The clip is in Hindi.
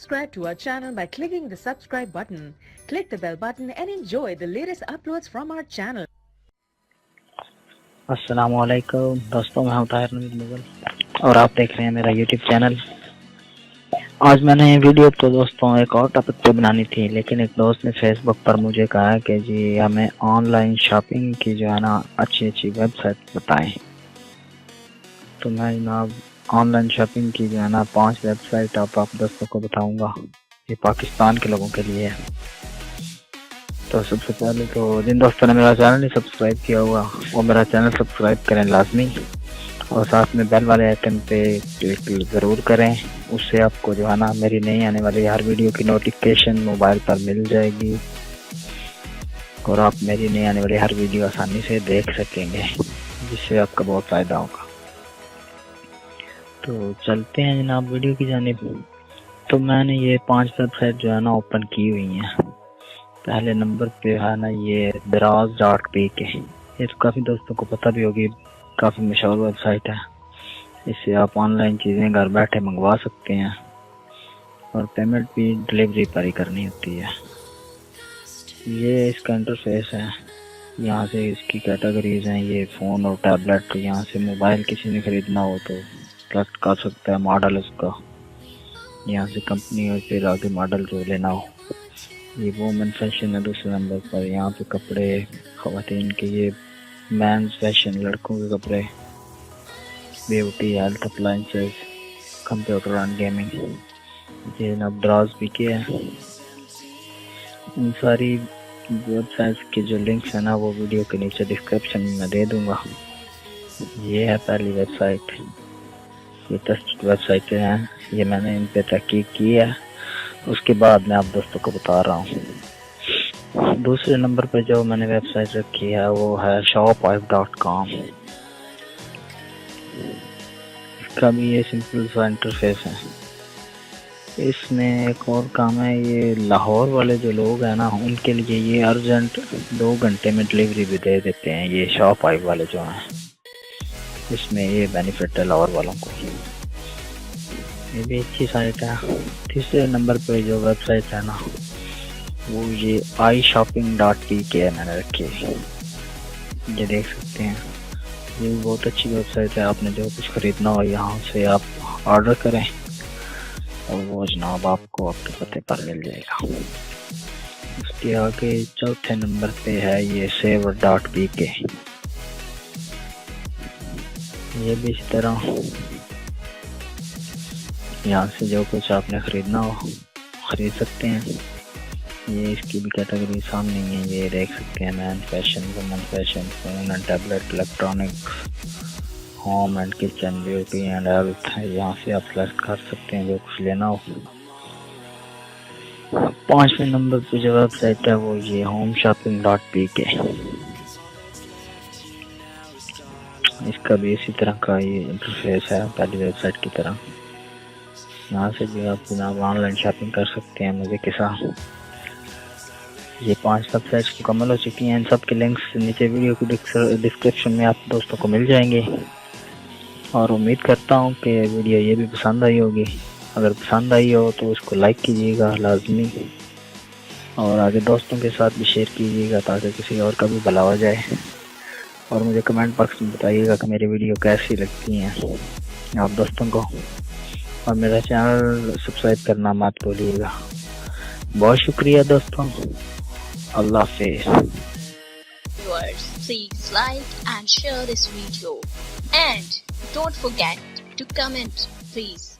subscribe to our channel by clicking the subscribe button. Click the bell button and enjoy the latest uploads from our channel. अस्सलाम वालेकुम दोस्तों, मैं हूं ताहिर नवीद मुगल और आप देख रहे हैं मेरा यूट्यूब चैनल। आज मैंने ये वीडियो तो दोस्तों एक और टॉपिक पे बनानी थी, लेकिन एक दोस्त ने फेसबुक पर मुझे कहा कि जी हमें ऑनलाइन शॉपिंग की जो है ना अच्छी वेबसाइट बताएं। तो मैं जनाब ऑनलाइन शॉपिंग की जो है ना 5 वेबसाइट आप दोस्तों को बताऊंगा। ये पाकिस्तान के लोगों के लिए है। तो सबसे पहले तो जिन दोस्तों ने मेरा चैनल नहीं सब्सक्राइब किया हुआ वो मेरा चैनल सब्सक्राइब करें लाजमी, और साथ में बेल वाले आइकन पे क्लिक ज़रूर करें। उससे आपको जो है ना मेरी नई आने वाली हर वीडियो की नोटिफिकेशन मोबाइल पर मिल जाएगी और आप मेरी नई आने वाली हर वीडियो आसानी से देख सकेंगे, जिससे आपका बहुत फ़ायदा होगा। तो चलते हैं जनाब वीडियो की जानिब। तो मैंने ये 5 वेबसाइट जो है ना ओपन की हुई हैं। पहले नंबर पे है ना ये Daraz.pk। ये तो काफ़ी दोस्तों को पता भी होगी, काफ़ी मशहूर वेबसाइट है। इससे आप ऑनलाइन चीज़ें घर बैठे मंगवा सकते हैं और पेमेंट भी डिलीवरी पर ही करनी होती है। ये इसका इंटरफेस है। यहाँ से इसकी कैटेगरीज हैं, ये फ़ोन और टैबलेट। यहाँ से मोबाइल किसी ने ख़रीदना हो तो सेलेक्ट कर सकता है मॉडल उसका। यहाँ से कंपनी और फिर आगे मॉडल जो लेना हो। ये वुमेन फैशन है दूसरे नंबर पर। यहाँ पे कपड़े ख़वातीन के, ये मेंस फैशन लड़कों के कपड़े, beauty, health appliances, computer and gaming. ये जनाब Daraz.pk है। इन सारी वेबसाइट्स के जो लिंक्स है ना वो वीडियो के नीचे डिस्क्रिप्शन में दे दूँगा। ये है पहली वेबसाइट। ये टेस्ट वेबसाइटें हैं, ये मैंने इन पे तहकीक की है, उसके बाद मैं आप दोस्तों को बता रहा हूँ। दूसरे नंबर पर जो मैंने वेबसाइट रखी है वो है shopwife.com। इसका भी ये सिंपल सा इंटरफेस है। इसमें एक और काम है, ये लाहौर वाले जो लोग हैं ना उनके लिए ये अर्जेंट 2 घंटे में डिलीवरी भी दे देते हैं। ये shopwife वाले जो हैं, इसमें ये बेनिफिट है लाहौर वालों को। ये भी अच्छी साइट है। तीसरे नंबर पे जो वेबसाइट है ना वो ये iShopping.pk है, मैंने रखी है। ये देख सकते हैं, ये भी बहुत अच्छी वेबसाइट है। आपने जो कुछ ख़रीदना हो यहाँ से आप ऑर्डर करें और वो जनाब आपको आपके पते पर मिल जाएगा। उसके आगे चौथे नंबर पे है ये Saver.pk। ये भी इसी तरह यहाँ से जो कुछ आपने ख़रीदना हो ख़रीद सकते हैं। ये इसकी भी कैटेगरी सामने ही है, ये देख सकते हैं। Man fashion, women fashion, phone and tablet, electronics, home and kitchen, beauty and health. यहाँ से आप सेलेक्ट कर सकते हैं जो कुछ लेना हो। 5वें नंबर पे जो वेबसाइट है वो ये homeshopping.pk। इसका भी इसी तरह का ये इंटरफेस है पहली वेबसाइट की तरह। यहाँ से भी आप जनाब ऑनलाइन शॉपिंग कर सकते हैं मज़े के साथ। ये 5 वेबसाइट्स मुकम्मल हो चुकी हैं। इन सब के लिंक्स नीचे वीडियो की डिस्क्रिप्शन में आप दोस्तों को मिल जाएंगे, और उम्मीद करता हूँ कि वीडियो ये भी पसंद आई होगी। अगर पसंद आई हो तो उसको लाइक कीजिएगा लाजमी, और आगे दोस्तों के साथ भी शेयर कीजिएगा ताकि किसी और का भी भला हो जाए। और मुझे कमेंट बॉक्स में बताइएगा कि मेरी वीडियो कैसी लगती हैं आप दोस्तों को, और मेरा चैनल सब्सक्राइब करना मत भूलिएगा। बहुत शुक्रिया दोस्तों, अल्लाह हाफिज़। Viewers, please like and share this video, and don't forget to comment, please.